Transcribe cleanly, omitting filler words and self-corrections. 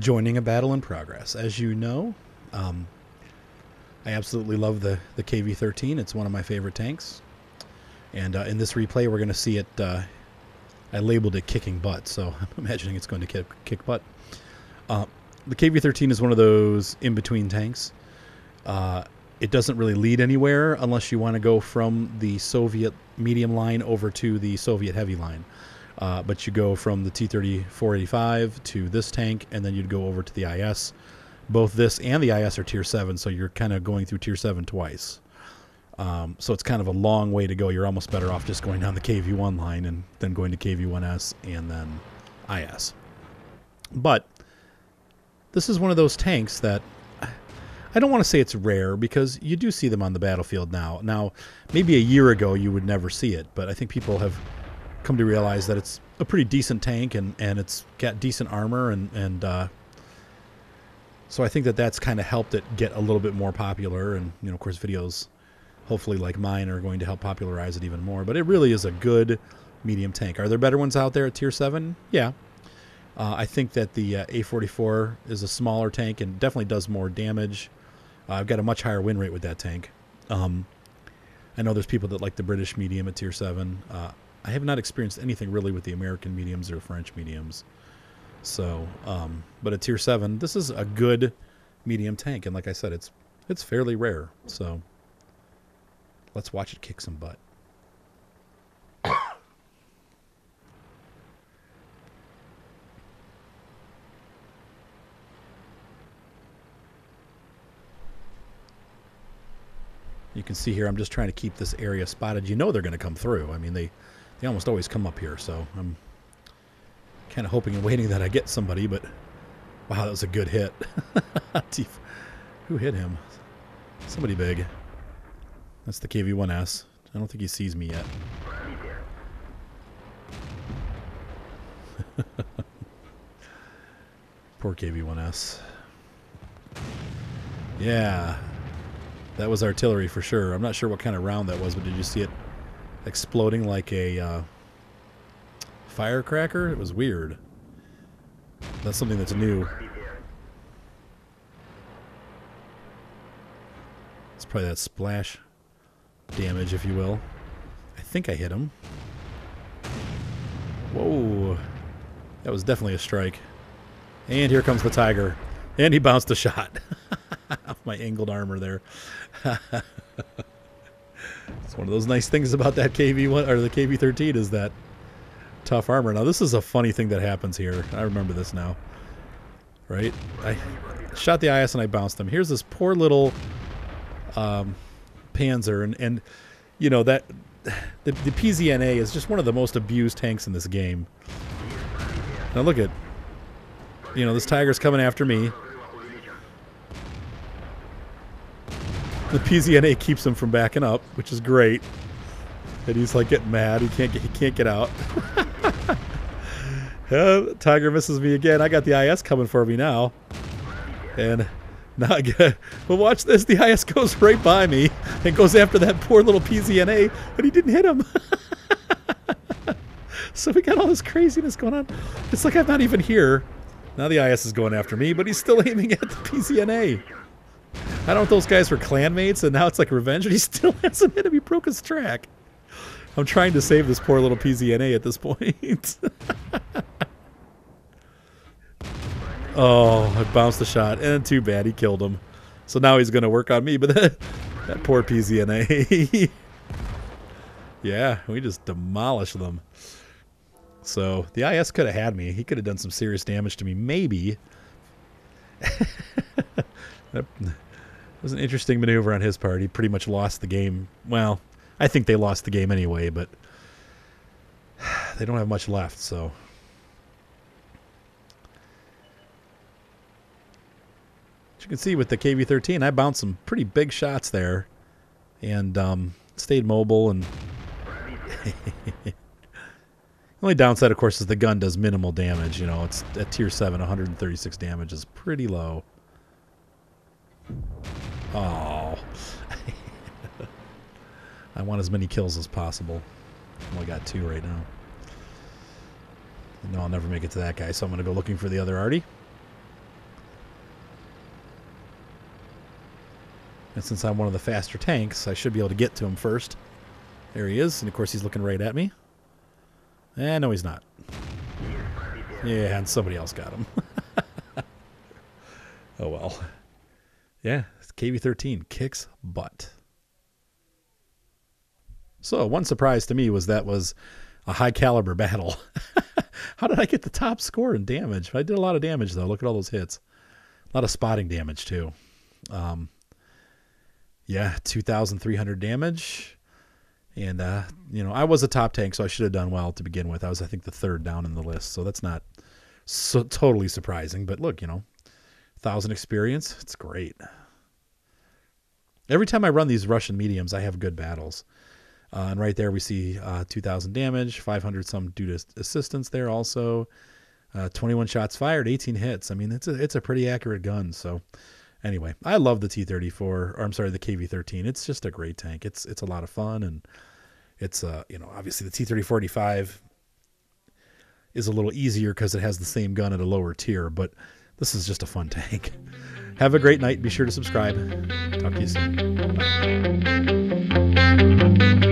Joining a battle in progress. As you know, I absolutely love the KV-13. It's one of my favorite tanks. And in this replay, we're going to see it. I labeled it kicking butt, so I'm imagining it's going to kick butt. The KV-13 is one of those in-between tanks. It doesn't really lead anywhere unless you want to go from the Soviet medium line over to the Soviet heavy line. But you go from the T-34-85 to this tank, and then you'd go over to the IS. Both this and the IS are Tier 7, so you're kind of going through Tier 7 twice. So it's kind of a long way to go. You're almost better off just going down the KV-1 line and then going to KV-1S and then IS. But this is one of those tanks that I don't want to say it's rare because you do see them on the battlefield now. Now, maybe a year ago you would never see it, but I think people have come to realize that it's a pretty decent tank and it's got decent armor and so I think that that's kind of helped it get a little bit more popular, and of course videos hopefully like mine are going to help popularize it even more. But it really is a good medium tank. Are there better ones out there at Tier 7? Yeah. I think that the A44 is a smaller tank and definitely does more damage. I've got a much higher win rate with that tank. I know there's people that like the British medium at Tier 7. I have not experienced anything really with the American mediums or French mediums. So, but at Tier 7, this is a good medium tank. And like I said, it's fairly rare. So let's watch it kick some butt. You can see here I'm just trying to keep this area spotted. You know they're going to come through. I mean, they almost always come up here, so I'm kind of hoping and waiting that I get somebody, but wow, that was a good hit. Who hit him? Somebody big. That's the KV-1S. I don't think he sees me yet. Poor KV-1S. Yeah. That was artillery for sure. I'm not sure what kind of round that was, but did you see it exploding like a firecracker? It was weird. That's something that's new. It's probably that splash damage, if you will. I think I hit him. Whoa. That was definitely a strike. And here comes the Tiger. And he bounced a shot. Off my angled armor there. It's one of those nice things about that KV-1 or the KV-13 is that tough armor. Now this is a funny thing that happens here. I remember this now. Right? I shot the IS and I bounced him. Here's this poor little Panzer and that the PZNA is just one of the most abused tanks in this game. Now look at this Tiger's coming after me. The PZNA keeps him from backing up, which is great. And he's like getting mad. He can't get out. Tiger misses me again. I got the IS coming for me now. And now I get. But watch this. The IS goes right by me and goes after that poor little PZNA, but he didn't hit him. So we got all this craziness going on. It's like I'm not even here. Now the IS is going after me, but he's still aiming at the PZNA. I don't know if those guys were clanmates, and now it's like revenge, and he still hasn't hit him. He broke his track. I'm trying to save this poor little PZNA at this point. Oh, I bounced the shot, and too bad, he killed him. So now he's going to work on me, but that poor PZNA. Yeah, we just demolished them. So the IS could have had me. He could have done some serious damage to me, maybe. That was an interesting maneuver on his part. He pretty much lost the game. Well, I think they lost the game anyway, but they don't have much left, so. As you can see with the KV-13, I bounced some pretty big shots there and stayed mobile. And the only downside, of course, is the gun does minimal damage. It's at Tier 7, 136 damage is pretty low. Oh. I want as many kills as possible. I only got 2 right now. I know I'll never make it to that guy, so I'm going to go looking for the other Artie. And since I'm one of the faster tanks, I should be able to get to him first. There he is, and of course he's looking right at me. No, he's not. Yeah, and somebody else got him. Oh well. Yeah, KV-13 kicks butt. So one surprise to me was that was a high caliber battle. How did I get the top score in damage? I did a lot of damage though. Look at all those hits. A lot of spotting damage too. Yeah, 2,300 damage. And, I was a top tank, so I should have done well to begin with. I was, I think, the third down in the list, so that's not so totally surprising. But look, 1,000 experience, it's great. Every time I run these Russian mediums, I have good battles. And right there we see 2,000 damage, 500 some due to assistance there also. 21 shots fired, 18 hits. I mean, it's a pretty accurate gun. So anyway, I love the T-34, or I'm sorry, the KV-13. It's just a great tank. It's a lot of fun, and it's obviously the T-34-85 is a little easier because it has the same gun at a lower tier, but this is just a fun tank. Have a great night. Be sure to subscribe. Talk to you soon. Bye.